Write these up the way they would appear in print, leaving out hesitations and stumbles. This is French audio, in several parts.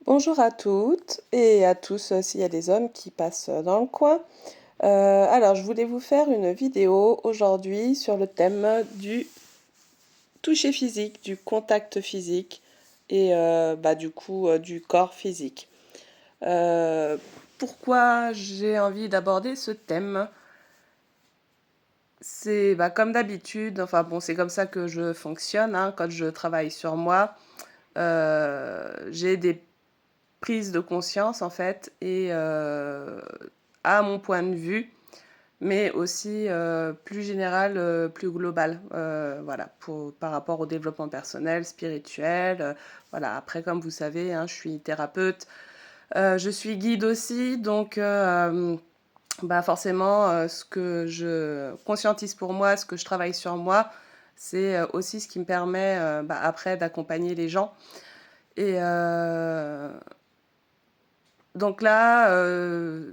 Bonjour à toutes et à tous s'il y a des hommes qui passent dans le coin. Alors, je voulais vous faire une vidéo aujourd'hui sur le thème du toucher physique, du contact physique et du coup du corps physique. Pourquoi j'ai envie d'aborder ce thème? C'est comme d'habitude, enfin bon, c'est comme ça que je fonctionne hein, quand je travaille sur moi. J'ai des prise de conscience en fait et à mon point de vue, mais aussi plus général, plus global, voilà, par rapport au développement personnel, spirituel. Voilà. Après, comme vous savez, hein, je suis thérapeute, je suis guide aussi, donc forcément, ce que je conscientise pour moi, ce que je travaille sur moi, c'est aussi ce qui me permet après d'accompagner les gens. Et donc là,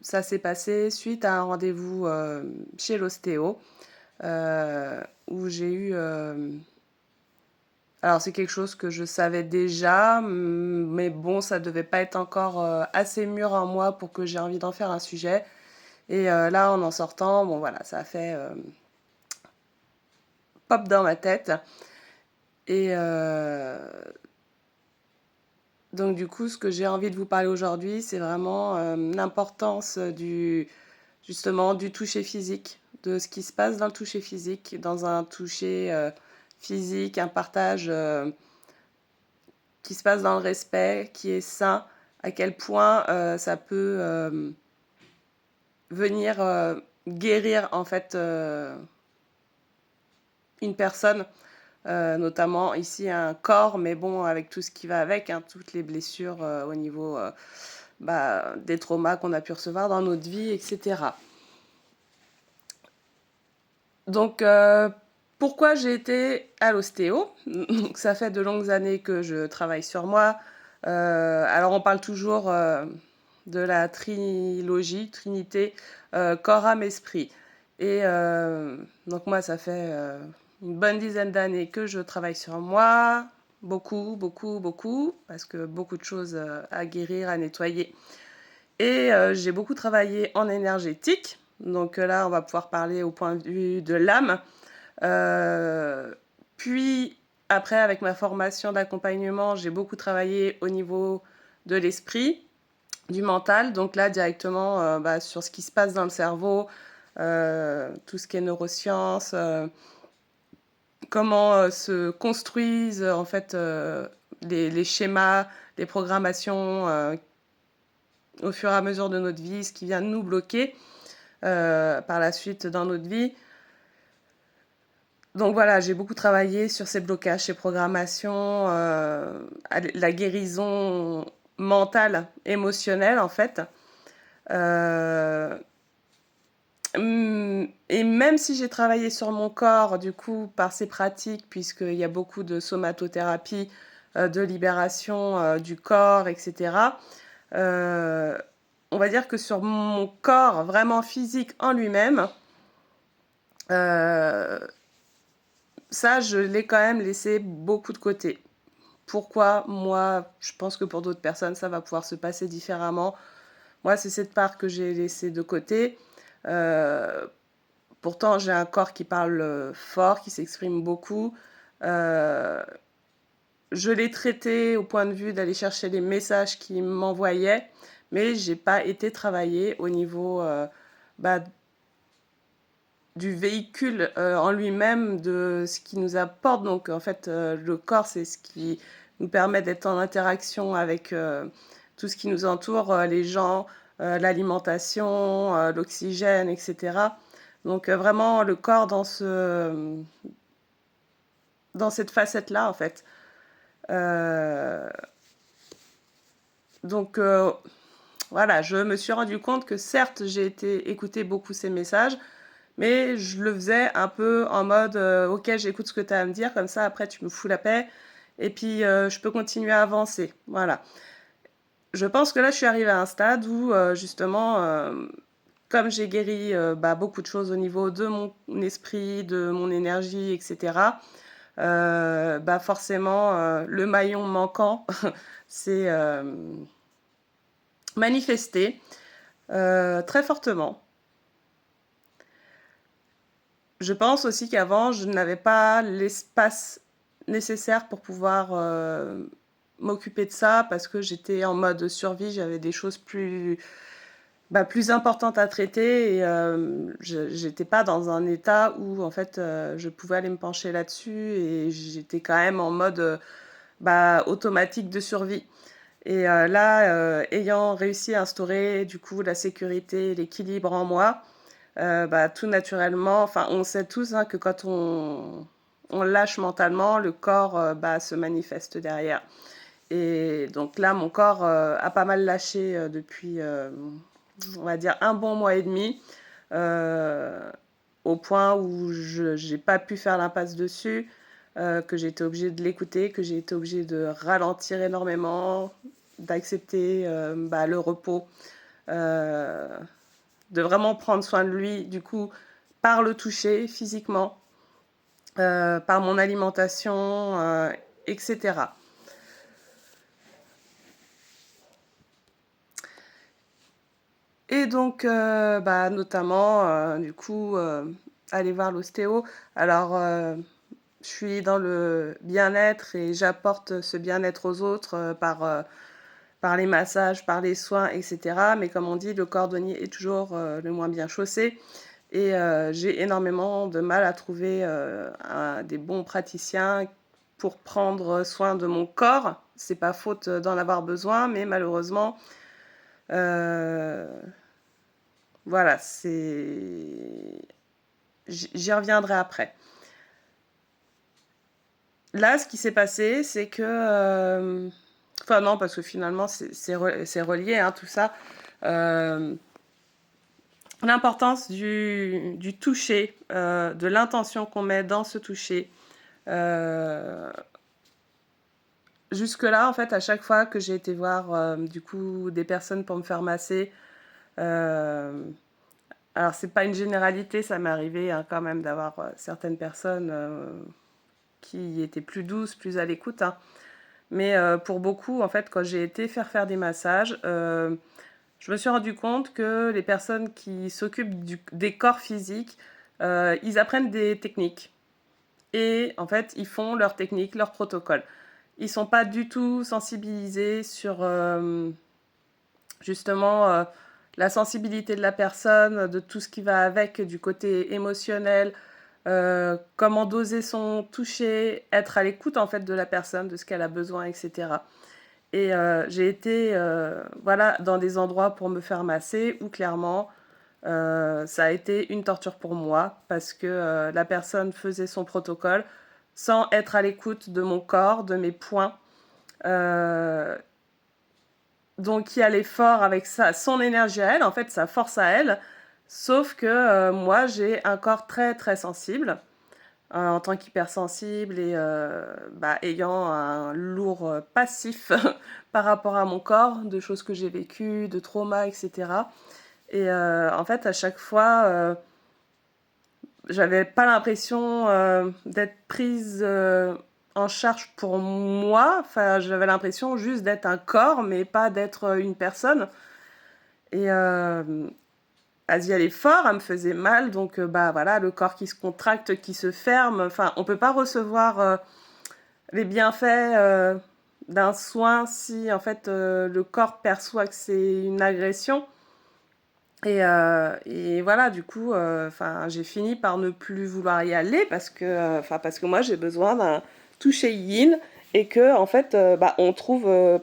ça s'est passé suite à un rendez-vous chez l'ostéo, où j'ai eu... alors c'est quelque chose que je savais déjà, mais bon, ça devait pas être encore assez mûr en moi pour que j'ai envie d'en faire un sujet. Et là, en sortant, bon voilà, ça a fait pop dans ma tête. Et donc du coup, ce que j'ai envie de vous parler aujourd'hui, c'est vraiment l'importance justement du toucher physique, de ce qui se passe dans le toucher physique, dans un toucher physique, un partage qui se passe dans le respect, qui est sain, à quel point ça peut venir guérir en fait une personne, notamment ici un corps, mais bon, avec tout ce qui va avec, hein, toutes les blessures au niveau des traumas qu'on a pu recevoir dans notre vie, etc. Donc, pourquoi j'ai été à l'ostéo? Donc, ça fait de longues années que je travaille sur moi. Alors, on parle toujours de la trilogie, trinité, corps, âme, esprit. Et donc, moi, ça fait une bonne dizaine d'années que je travaille sur moi. Beaucoup, beaucoup, beaucoup, parce que beaucoup de choses à guérir, à nettoyer. Et j'ai beaucoup travaillé en énergétique. Donc là, on va pouvoir parler au point de vue de l'âme. Puis après, avec ma formation d'accompagnement, j'ai beaucoup travaillé au niveau de l'esprit, du mental. Donc là, directement sur ce qui se passe dans le cerveau, tout ce qui est neurosciences, comment se construisent en fait les schémas, les programmations au fur et à mesure de notre vie, ce qui vient nous bloquer par la suite dans notre vie. Donc voilà, j'ai beaucoup travaillé sur ces blocages, ces programmations, la guérison mentale, émotionnelle en fait. Et même si j'ai travaillé sur mon corps, du coup, par ces pratiques, puisqu'il y a beaucoup de somatothérapie, de libération du corps, etc., on va dire que sur mon corps vraiment physique en lui-même, ça, je l'ai quand même laissé beaucoup de côté. Pourquoi? Moi, je pense que pour d'autres personnes, ça va pouvoir se passer différemment. Moi, c'est cette part que j'ai laissée de côté. Pourtant, j'ai un corps qui parle fort, qui s'exprime beaucoup. Euh, je l'ai traité au point de vue d'aller chercher les messages qu'il m'envoyait, mais j'ai pas été travailler au niveau du véhicule en lui-même, de ce qui nous apporte. Donc en fait, le corps, c'est ce qui nous permet d'être en interaction avec tout ce qui nous entoure, les gens, l'alimentation, l'oxygène, etc. Donc vraiment le corps dans cette facette-là, en fait. Euh, donc voilà, je me suis rendu compte que certes, j'ai été écouter beaucoup ces messages, mais je le faisais un peu en mode ok, j'écoute ce que tu as à me dire, comme ça après tu me fous la paix et puis je peux continuer à avancer. Voilà. Je pense que là je suis arrivée à un stade où justement, comme j'ai guéri beaucoup de choses au niveau de mon esprit, de mon énergie, etc., bah, forcément, le maillon manquant s'est, manifesté, très fortement. Je pense aussi qu'avant, je n'avais pas l'espace nécessaire pour pouvoir, m'occuper de ça parce que j'étais en mode survie, j'avais des choses plus importantes à traiter et j'étais pas dans un état où en fait, je pouvais aller me pencher là-dessus et j'étais quand même en mode, automatique de survie et là, ayant réussi à instaurer du coup la sécurité, l'équilibre en moi, tout naturellement, enfin, on sait tous, hein, que quand on lâche mentalement, le corps, se manifeste derrière. Et donc là, mon corps, a pas mal lâché, depuis, on va dire un bon mois et demi, heu, au point où je j'ai pas pu faire l'impasse dessus, que j'ai été obligée de l'écouter, que j'ai été obligée de ralentir énormément, d'accepter, le repos, heu de vraiment prendre soin de lui, du coup, par le toucher physiquement, par mon alimentation, et cetera. Et donc, notamment, du coup, aller voir l'ostéo. Alors, je suis dans le bien-être et j'apporte ce bien-être aux autres, par les massages, par les soins et cetera. Mais comme on dit, le cordonnier est toujours, le moins bien chaussé. Et j'ai énormément de mal à trouver, des bons praticiens pour prendre soin de mon corps. C'est pas faute d'en avoir besoin, mais malheureusement, heu, voilà, j'y reviendrai après. Là, ce qui s'est passé, c'est que, enfin non, parce que finalement c'est relié, hein, tout ça. Hem, L'importance du toucher, de l'intention qu'on met dans ce toucher. Heu, Jusque-là, en fait, à chaque fois que j'ai été voir, du coup, des personnes pour me faire masser, hem, alors c'est pas une généralité, ça m'est arrivé, hein, quand même d'avoir, certaines personnes, qui étaient plus douces, plus à l'écoute, hein. Mais, pour beaucoup, en fait, quand j'ai été faire des massages, je me suis rendu compte que les personnes qui s'occupent des corps physiques, ils apprennent des techniques et en fait, ils font leurs techniques, leurs protocoles. Ils sont pas du tout sensibilisés sur, justement, la sensibilité de la personne, de tout ce qui va avec, du côté émotionnel, comment doser son toucher, être à l'écoute, en fait, de la personne, de ce qu'elle a besoin et cetera. Et j'ai été, voilà, dans des endroits pour me faire masser où clairement, ça a été une torture pour moi parce que, la personne faisait son protocole sans être à l'écoute de mon corps, de mes points. Heu, donc qui allait fort avec son énergie à elle, en fait, sa force à elle. Sauf que, moi, j'ai un corps très, très sensible, en tant qu'hypersensible et ayant un lourd, passif par rapport à mon corps, de choses que j'ai vécues, de traumas et cetera. Et en fait, à chaque fois, j'avais pas l'impression, d'être prise, en charge pour moi. Enfin, j'avais l'impression juste d'être un corps, mais pas d'être, une personne. Et elle y allait fort, elle me faisait mal, donc voilà, le corps qui se contracte, qui se ferme. Enfin, on peut pas recevoir, les bienfaits, d'un soin si, en fait, le corps perçoit que c'est une agression. Et voilà, du coup, j'ai fini par ne plus vouloir y aller parce que moi, j'ai besoin d'un toucher yin et que en fait, on trouve,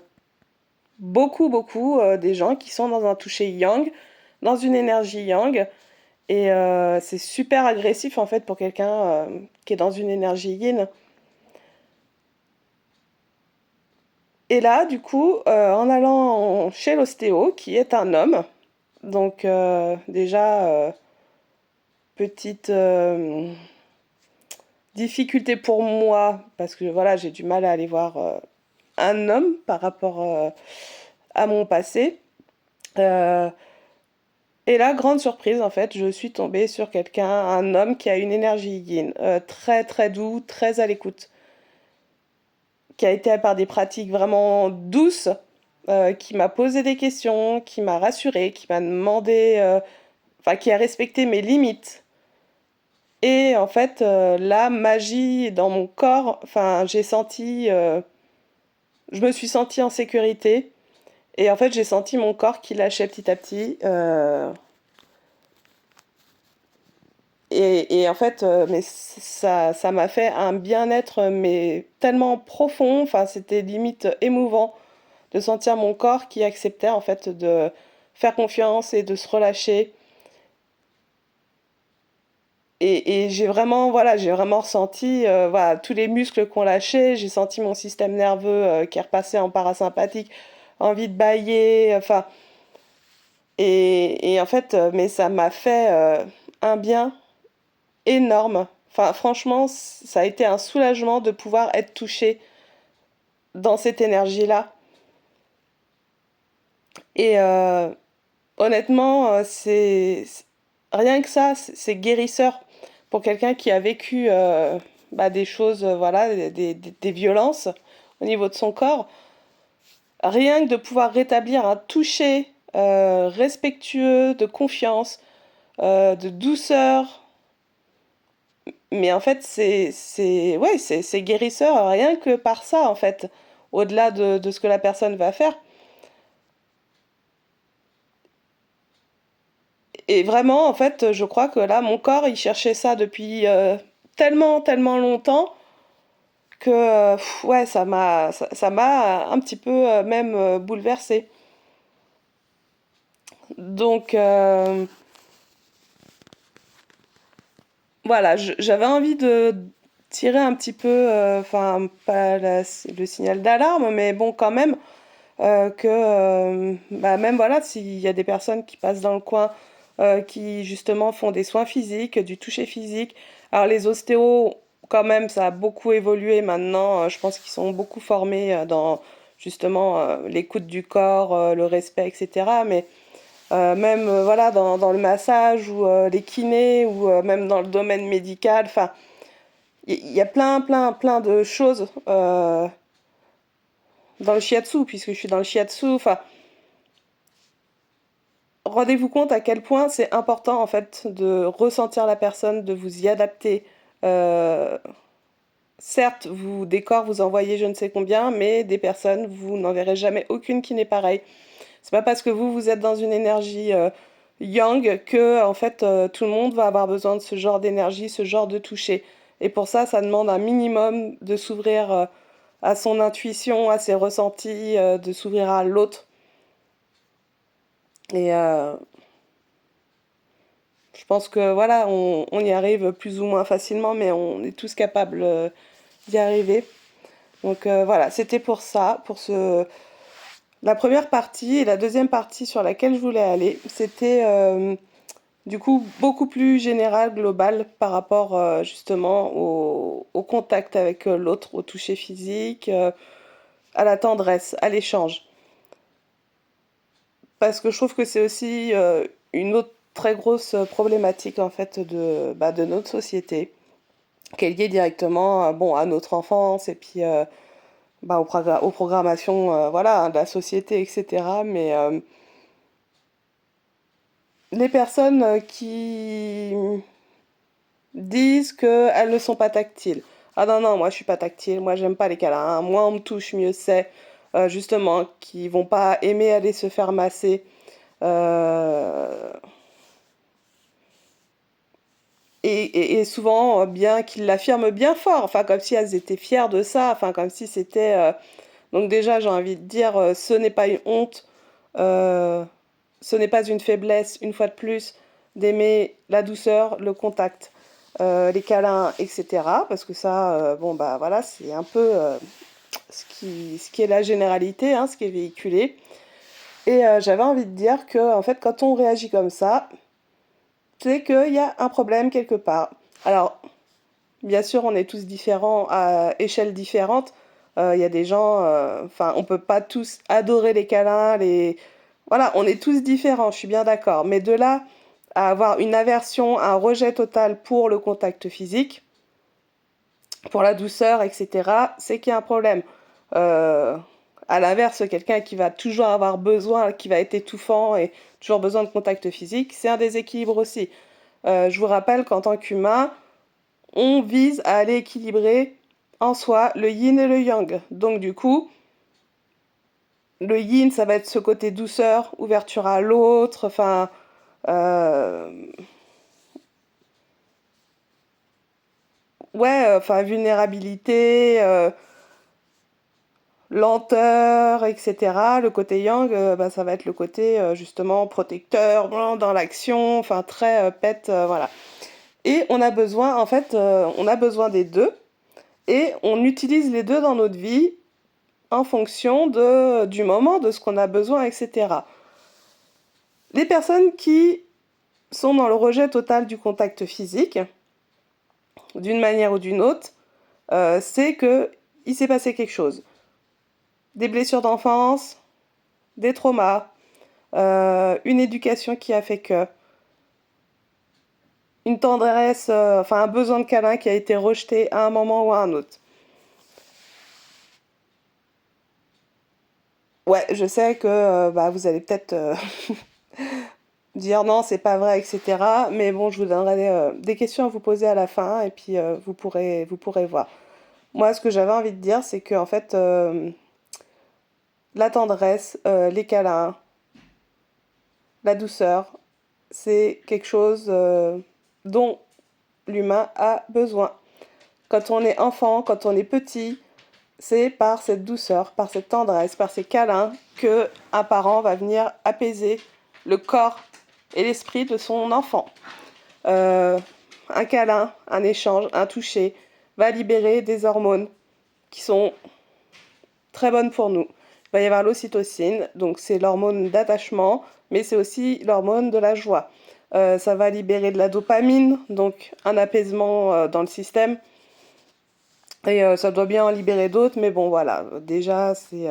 beaucoup, des gens qui sont dans un toucher yang, dans une énergie yang et c'est super agressif, en fait, pour quelqu'un, qui est dans une énergie yin. Et là, du coup, en allant chez l'ostéo, qui est un homme, donc déjà, petite, difficulté pour moi parce que voilà, j'ai du mal à aller voir, un homme par rapport, à mon passé, heu Et là, grande surprise, en fait, je suis tombée sur quelqu'un, un homme qui a une énergie yin, très très doux, très à l'écoute, qui a été par des pratiques vraiment douces, qui m'a posé des questions, qui m'a rassurée, qui m'a demandé, enfin, qui a respecté mes limites. Et en fait, la magie dans mon corps, enfin, je me suis sentie en sécurité. Et en fait, j'ai senti mon corps qui lâchait petit à petit. Et en fait, mais ça m'a fait un bien-être, mais tellement profond. Enfin, c'était limite émouvant de sentir mon corps qui acceptait en fait de faire confiance et de se relâcher. Et j'ai vraiment, voilà, j'ai vraiment ressenti voilà, tous les muscles qu'on lâchait. J'ai senti mon système nerveux qui est repassé en parasympathique, envie de bâiller. Enfin, et en fait, mais ça m'a fait un bien énorme. Enfin, franchement, ça a été un soulagement de pouvoir être touchée dans cette énergie-là. Et honnêtement, rien que ça, c'est guérisseur pour quelqu'un qui a vécu bah, des choses, voilà, des violences au niveau de son corps. Rien que de pouvoir rétablir un toucher respectueux, de confiance, de douceur. Mais en fait, ouais, c'est guérisseur rien que par ça, en fait, au-delà de ce que la personne va faire. Et vraiment, en fait, je crois que là, mon corps, il cherchait ça depuis tellement, tellement longtemps que, ouais, ça m'a un petit peu même bouleversée. Donc, voilà, j'avais envie de tirer un petit peu, enfin, pas le signal d'alarme, mais bon, quand même, que bah, même voilà, s'il y a des personnes qui passent dans le coin, qui justement font des soins physiques, du toucher physique. Alors les ostéos, quand même, ça a beaucoup évolué maintenant. Je pense qu'ils sont beaucoup formés dans justement l'écoute du corps, le respect, etc. Mais même voilà, dans le massage ou les kinés ou même dans le domaine médical, enfin, il y a plein, plein, plein de choses dans le shiatsu, puisque je suis dans le shiatsu. Enfin, rendez-vous compte à quel point c'est important en fait de ressentir la personne, de vous y adapter. Euh, Certes, des corps, vous envoyez je ne sais combien, mais des personnes, vous n'en verrez jamais aucune qui n'est pareille. C'est pas parce que vous êtes dans une énergie yang que en fait tout le monde va avoir besoin de ce genre d'énergie, ce genre de toucher. Et pour ça, ça demande un minimum de s'ouvrir à son intuition, à ses ressentis, de s'ouvrir à l'autre. Et je pense que voilà, on y arrive plus ou moins facilement, mais on est tous capables d'y arriver. Donc voilà, c'était pour ça, la première partie. Et la deuxième partie sur laquelle je voulais aller, c'était du coup beaucoup plus général, global, par rapport justement au contact avec l'autre, au toucher physique, à la tendresse, à l'échange. Parce que je trouve que c'est aussi une autre très grosse problématique en fait de notre société, qui est liée directement bon, à notre enfance et puis bah, aux programmations voilà, de la société, etc. Mais les personnes qui disent qu'elles ne sont pas tactiles. Ah non, non, moi je suis pas tactile, moi j'aime pas les câlins, hein. Moi on me touche mieux c'est. Justement, qui vont pas aimer aller se faire masser. Euh, et souvent, bien qu'ils l'affirment bien fort, enfin comme si elles étaient fières de ça, enfin comme si c'était... Donc déjà, j'ai envie de dire, ce n'est pas une honte, euh, ce n'est pas une faiblesse, une fois de plus, d'aimer la douceur, le contact, les câlins, etc. Parce que ça, bon bah voilà, c'est un peu ce qui est la généralité, hein, ce qui est véhiculé. Et j'avais envie de dire que en fait, quand on réagit comme ça, c'est qu'il y a un problème quelque part. Alors, bien sûr, on est tous différents à échelles différentes. Il y a des gens, enfin, on peut pas tous adorer les câlins, Voilà, on est tous différents, je suis bien d'accord. Mais de là à avoir une aversion, un rejet total pour le contact physique, pour la douceur, etc., c'est qu'il y a un problème. Euh, à l'inverse, quelqu'un qui va toujours avoir besoin, qui va être étouffant et toujours besoin de contact physique, c'est un déséquilibre aussi. Je vous rappelle qu'en tant qu'humain, on vise à aller équilibrer en soi le yin et le yang. Donc du coup, le yin, ça va être ce côté douceur, ouverture à l'autre, euh, vulnérabilité, lenteur, etc. Le côté yang, ça va être le côté justement protecteur, dans l'action, très pète, voilà. Et on a besoin, on a besoin des deux, et on utilise les deux dans notre vie en fonction du moment, de ce qu'on a besoin, etc. Les personnes qui sont dans le rejet total du contact physique, d'une manière ou d'une autre, c'est que il s'est passé quelque chose. Des blessures d'enfance, des traumas, une éducation qui a fait que, une tendresse, un besoin de câlin qui a été rejeté à un moment ou à un autre. Ouais, je sais que vous allez peut-être dire non, c'est pas vrai, etc. Mais bon, je vous donnerai des questions à vous poser à la fin et puis vous pourrez voir. Moi, ce que j'avais envie de dire, c'est que en fait, la tendresse, les câlins, la douceur, c'est quelque chose dont l'humain a besoin. Quand on est enfant, quand on est petit, c'est par cette douceur, par cette tendresse, par ces câlins que un parent va venir apaiser le corps et l'esprit de son enfant. Euh, un câlin, un échange, un toucher va libérer des hormones qui sont très bonnes pour nous. Il va y avoir l'ocytocine, donc c'est l'hormone d'attachement, mais c'est aussi l'hormone de la joie. Ça va libérer de la dopamine, donc un apaisement dans le système. Et ça doit bien en libérer d'autres, mais bon voilà, déjà c'est...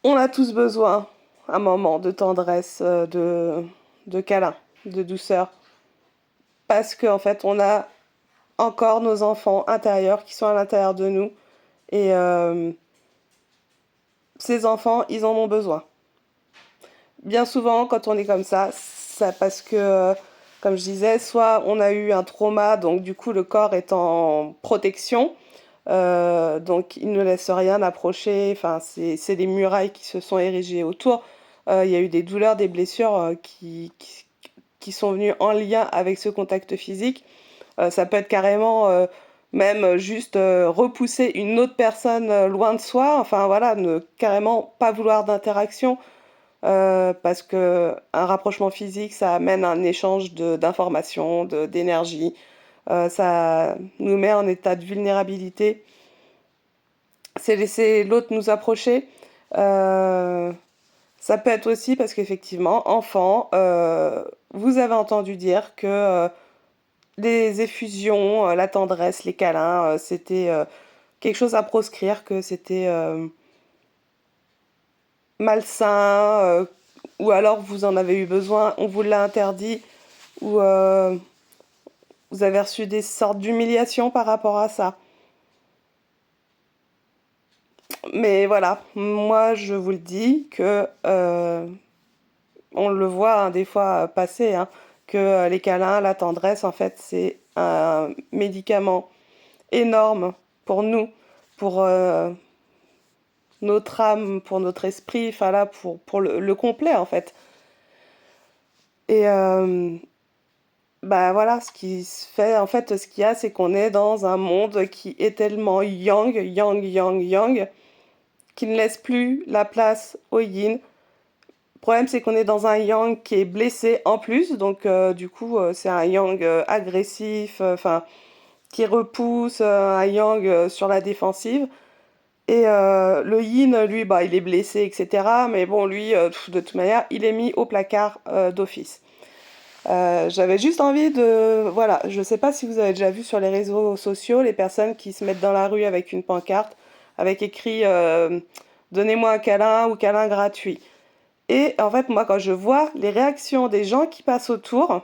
On a tous besoin, un moment de tendresse, de câlin, de douceur, parce qu'en fait on a encore nos enfants intérieurs qui sont à l'intérieur de nous, et ces enfants, ils en ont besoin. Bien souvent, quand on est comme ça parce que, comme je disais, soit on a eu un trauma, donc du coup le corps est en protection, donc il ne laisse rien approcher, c'est des murailles qui se sont érigées autour. Il y a eu des douleurs, des blessures qui sont venues en lien avec ce contact physique. Ça peut être carrément même juste repousser une autre personne loin de soi, voilà, ne carrément pas vouloir d'interaction. Parce que un rapprochement physique, ça amène un échange d'informations, d'énergie. Ça nous met en état de vulnérabilité. C'est laisser l'autre nous approcher. Euh, Ça peut être aussi parce qu'effectivement, enfant, vous avez entendu dire que les effusions, la tendresse, les câlins, c'était quelque chose à proscrire, que c'était malsain, ou alors vous en avez eu besoin, on vous l'a interdit, ou vous avez reçu des sortes d'humiliations par rapport à ça. Mais voilà, moi je vous le dis que on le voit des fois passer, hein, que les câlins, la tendresse, en fait, c'est un médicament énorme pour nous, pour notre âme, pour notre esprit, là, pour le complet, en fait. Et voilà, ce qui se fait, en fait, ce qu'il y a, c'est qu'on est dans un monde qui est tellement yang, yang, yang, yang, qui ne laisse plus la place au yin. Le problème, c'est qu'on est dans un yang qui est blessé en plus, donc du coup, c'est un yang agressif, qui repousse, un yang sur la défensive. Et le yin, lui, il est blessé, etc. Mais bon, lui, de toute manière, il est mis au placard d'office. J'avais juste envie de... Voilà, je sais pas si vous avez déjà vu sur les réseaux sociaux les personnes qui se mettent dans la rue avec une pancarte avec écrit donnez-moi un câlin ou câlin gratuit. Et en fait, moi, quand je vois les réactions des gens qui passent autour,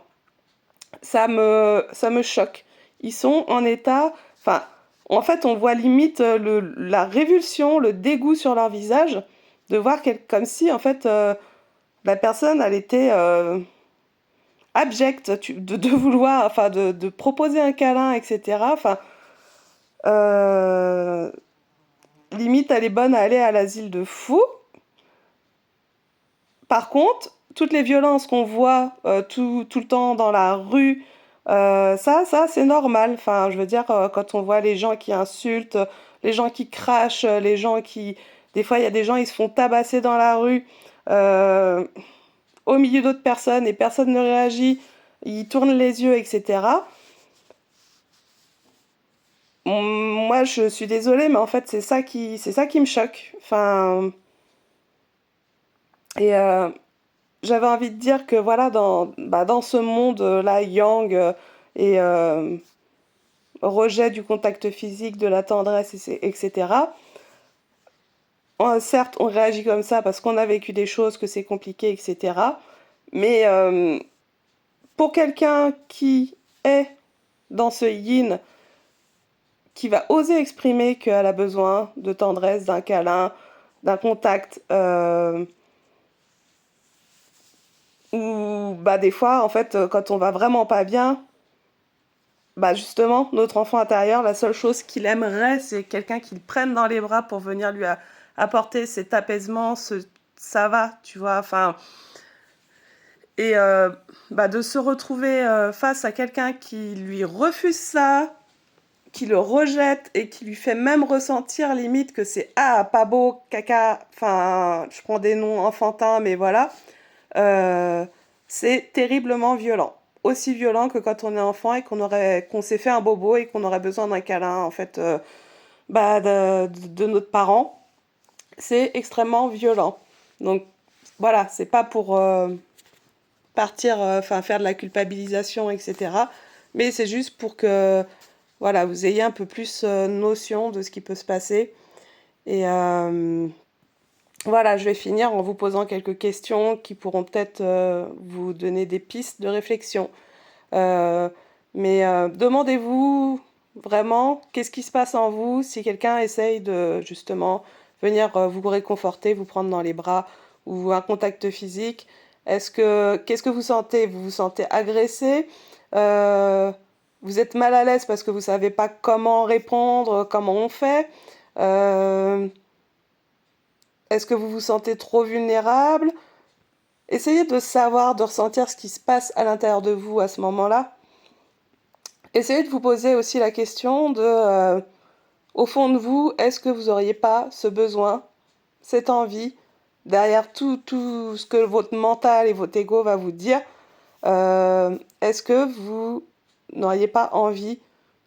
ça me choque. Ils sont en état... Enfin, en fait, on voit limite la révulsion, le dégoût sur leur visage, de voir comme si, en fait, la personne, elle était abjecte de vouloir, enfin, de proposer un câlin, etc. Enfin, euh, limite, elle est bonne à aller à l'asile de fous. Par contre, toutes les violences qu'on voit tout le temps dans la rue, ça, c'est normal. Enfin, je veux dire, quand on voit les gens qui insultent, les gens qui crachent, les gens qui... Des fois, il y a des gens, ils se font tabasser dans la rue, euh, au milieu d'autres personnes, et personne ne réagit, ils tournent les yeux, etc. Moi, je suis désolée, mais en fait, c'est ça qui me choque. Enfin, et j'avais envie de dire que voilà, dans ce monde-là, yang et rejet du contact physique, de la tendresse, etc. Certes, on réagit comme ça parce qu'on a vécu des choses, que c'est compliqué, etc. Mais pour quelqu'un qui est dans ce yin, qui va oser exprimer qu'elle a besoin de tendresse, d'un câlin, d'un contact, ou bah des fois, en fait, quand on va vraiment pas bien, bah justement, notre enfant intérieur, la seule chose qu'il aimerait, c'est quelqu'un qui le prenne dans les bras pour venir lui apporter cet apaisement, ça va, tu vois, enfin, et bah de se retrouver face à quelqu'un qui lui refuse ça, qui le rejette et qui lui fait même ressentir limite que c'est ah pas beau, caca, enfin, je prends des noms enfantins, mais voilà, euh, c'est terriblement violent. Aussi violent que quand on est enfant et qu'on s'est fait un bobo et qu'on aurait besoin d'un câlin, en fait, bah, de notre parent. C'est extrêmement violent. Donc, voilà, c'est pas pour partir, enfin, faire de la culpabilisation, etc. Mais c'est juste pour que, voilà, vous ayez un peu plus notion de ce qui peut se passer. Et voilà, je vais finir en vous posant quelques questions qui pourront peut-être vous donner des pistes de réflexion. Euh, mais demandez-vous vraiment qu'est-ce qui se passe en vous si quelqu'un essaye de justement venir vous réconforter, vous prendre dans les bras ou un contact physique. Qu'est-ce que vous sentez? Vous vous sentez agressé? Euh, vous êtes mal à l'aise parce que vous savez pas comment répondre, comment on fait? Euh, Est-ce que vous vous sentez trop vulnérable? Essayez de savoir, de ressentir ce qui se passe à l'intérieur de vous à ce moment-là. Essayez de vous poser aussi la question de, au fond de vous, est-ce que vous n'auriez pas ce besoin, cette envie, derrière tout ce que votre mental et votre ego va vous dire, est-ce que vous n'auriez pas envie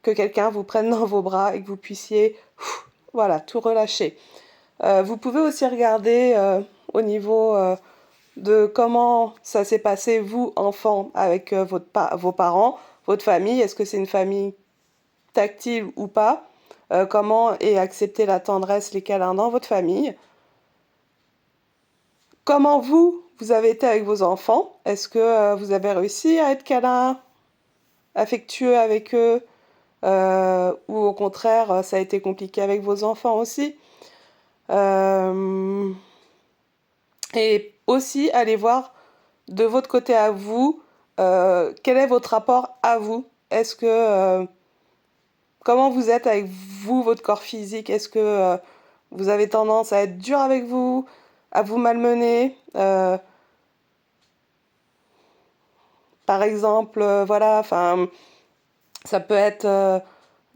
que quelqu'un vous prenne dans vos bras et que vous puissiez, voilà, tout relâcher. Vous pouvez aussi regarder au niveau de comment ça s'est passé, vous, enfant, avec vos parents, votre famille. Est-ce que c'est une famille tactile ou pas? Comment est accepter la tendresse, les câlins dans votre famille? Comment vous avez été avec vos enfants? Est-ce que vous avez réussi à être câlin, affectueux avec eux? Ou au contraire, ça a été compliqué avec vos enfants aussi? Euh, et aussi, allez voir de votre côté à vous, quel est votre rapport à vous? Est-ce que comment vous êtes avec vous, votre corps physique? Est-ce que vous avez tendance à être dur avec vous, à vous malmener? Par exemple, voilà, enfin, ça peut être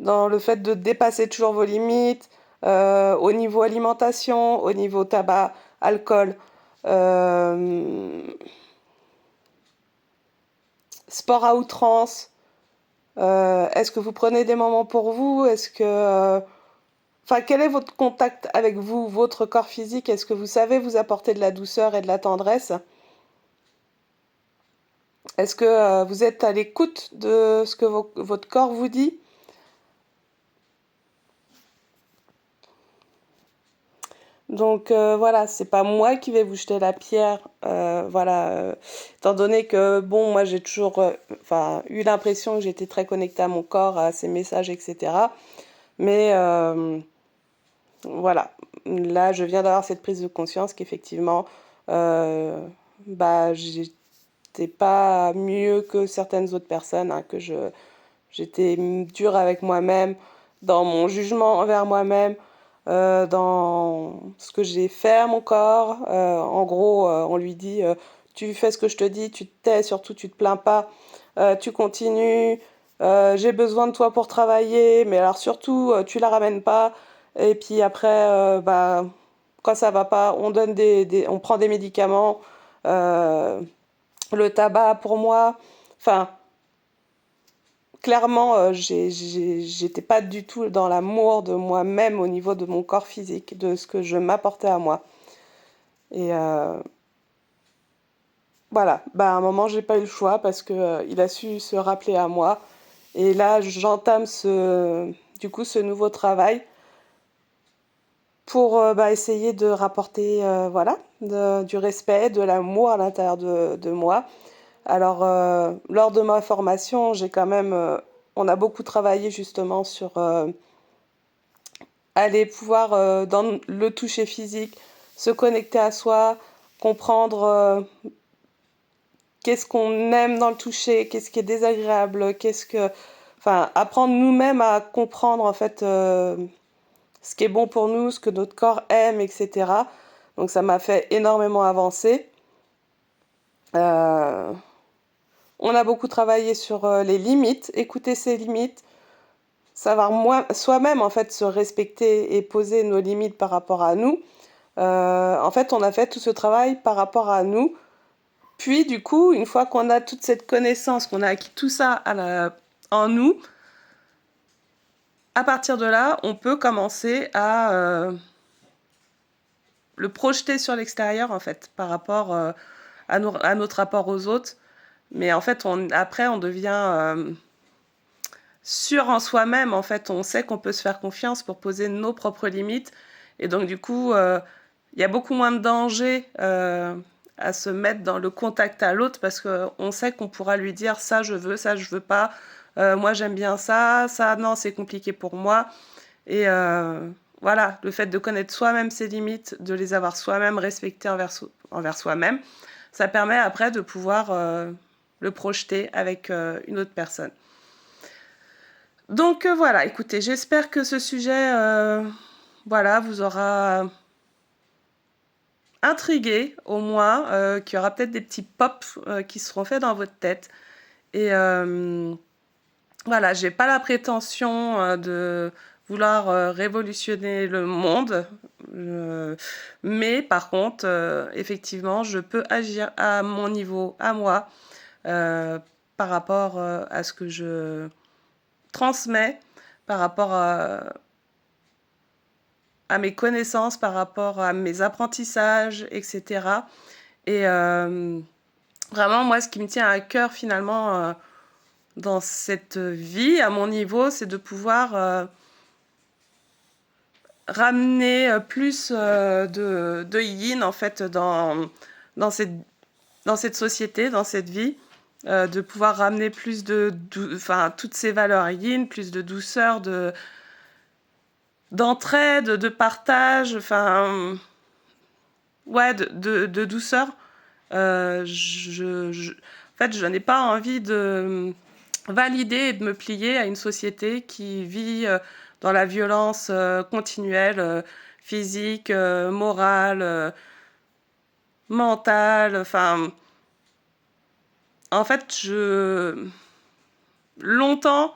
dans le fait de dépasser toujours vos limites, au niveau alimentation, au niveau tabac, alcool, euh, sport à outrance. Est-ce que vous prenez des moments pour vous? Est-ce que enfin, quel est votre contact avec vous, votre corps physique? Est-ce que vous savez vous apporter de la douceur et de la tendresse? Est-ce que vous êtes à l'écoute de ce que votre corps vous dit? Donc voilà, c'est pas moi qui vais vous jeter la pierre, voilà, étant donné que bon, moi j'ai toujours eu l'impression que j'étais très connectée à mon corps, à ses messages, etc. Mais voilà, là je viens d'avoir cette prise de conscience qu'effectivement, euh, j'étais pas mieux que certaines autres personnes, hein, j'étais dure avec moi-même, dans mon jugement envers moi-même, dans ce que j'ai fait à mon corps. En gros, on lui dit tu fais ce que je te dis, tu te tais, surtout tu te plains pas, tu continues, j'ai besoin de toi pour travailler, mais alors surtout tu la ramènes pas. Et puis après, quand ça va pas, on donne on prend des médicaments, euh, le tabac pour moi. Enfin, clairement, j'étais pas du tout dans l'amour de moi-même au niveau de mon corps physique, de ce que je m'apportais à moi. Et voilà, à un moment, j'ai pas eu le choix parce que il a su se rappeler à moi. Et là, j'entame du coup, ce nouveau travail pour essayer de rapporter, voilà, du respect, de l'amour à l'intérieur de moi. Alors, lors de ma formation, on a beaucoup travaillé justement sur aller pouvoir, dans le toucher physique, se connecter à soi, comprendre qu'est-ce qu'on aime dans le toucher, qu'est-ce qui est désagréable, enfin, apprendre nous-mêmes à comprendre en fait ce qui est bon pour nous, ce que notre corps aime, etc. Donc ça m'a fait énormément avancer. Euh, on a beaucoup travaillé sur les limites, écouter ses limites, savoir soi-même en fait se respecter et poser nos limites par rapport à nous. En fait, on a fait tout ce travail par rapport à nous. Puis, du coup, une fois qu'on a toute cette connaissance, qu'on a acquis tout ça en nous, à partir de là, on peut commencer à le projeter sur l'extérieur, en fait, par rapport à notre rapport aux autres. Mais en fait, après, on devient sûr en soi-même. En fait, on sait qu'on peut se faire confiance pour poser nos propres limites. Et donc, du coup, il y a beaucoup moins de danger à se mettre dans le contact à l'autre parce qu'on sait qu'on pourra lui dire ça je veux pas, moi j'aime bien ça non c'est compliqué pour moi. Et voilà, le fait de connaître soi-même ses limites, de les avoir soi-même respectées envers soi-même, ça permet après de pouvoir le projeter avec une autre personne. Donc voilà, écoutez, j'espère que ce sujet voilà, vous aura intrigué au moins, qu'il y aura peut-être des petits pops qui seront faits dans votre tête. Et voilà, j'ai pas la prétention de vouloir révolutionner le monde, mais par contre, effectivement, je peux agir à mon niveau, à moi, euh, par rapport à ce que je transmets, par rapport à mes connaissances, par rapport à mes apprentissages, etc. Et vraiment, moi, ce qui me tient à cœur finalement dans cette vie, à mon niveau, c'est de pouvoir ramener plus de yin en fait dans, cette, dans cette société, dans cette vie. De pouvoir ramener plus toutes ces valeurs yin, plus de douceur, d'entraide, de partage, ouais, de douceur. En fait, je n'ai pas envie de valider et de me plier à une société qui vit dans la violence continuelle, physique, morale, mentale. Enfin, en fait, longtemps,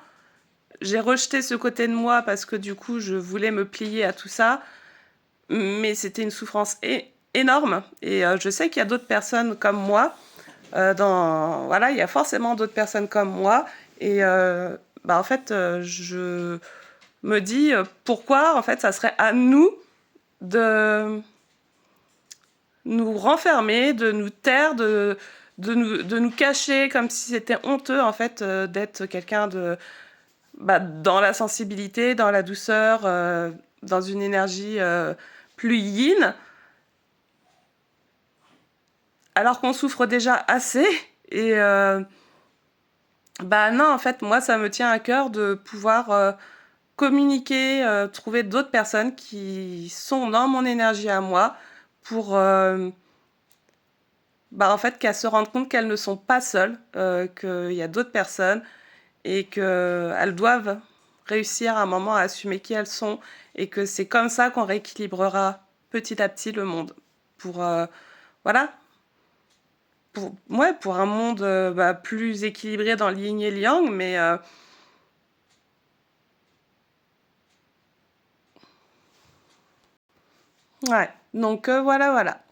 j'ai rejeté ce côté de moi parce que du coup, je voulais me plier à tout ça. Mais c'était une souffrance énorme. Et je sais qu'il y a d'autres personnes comme moi. Voilà, il y a forcément d'autres personnes comme moi. Et en fait, je me dis pourquoi en fait ça serait à nous de nous renfermer, de nous taire, de nous cacher comme si c'était honteux en fait d'être quelqu'un dans la sensibilité, dans la douceur, dans une énergie plus yin, alors qu'on souffre déjà assez. Et bah non, en fait, moi, ça me tient à cœur de pouvoir communiquer, trouver d'autres personnes qui sont dans mon énergie à moi pour bah, en fait, qu'elles se rendent compte qu'elles ne sont pas seules, qu'il y a d'autres personnes et qu'elles doivent réussir à un moment à assumer qui elles sont et que c'est comme ça qu'on rééquilibrera petit à petit le monde. Pour, voilà, pour un monde bah, plus équilibré dans le yin et le yang, mais ouais. Donc voilà.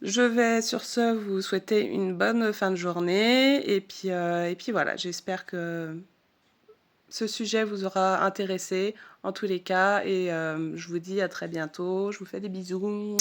Je vais sur ce vous souhaiter une bonne fin de journée et puis voilà, j'espère que ce sujet vous aura intéressé en tous les cas et je vous dis à très bientôt. Je vous fais des bisous.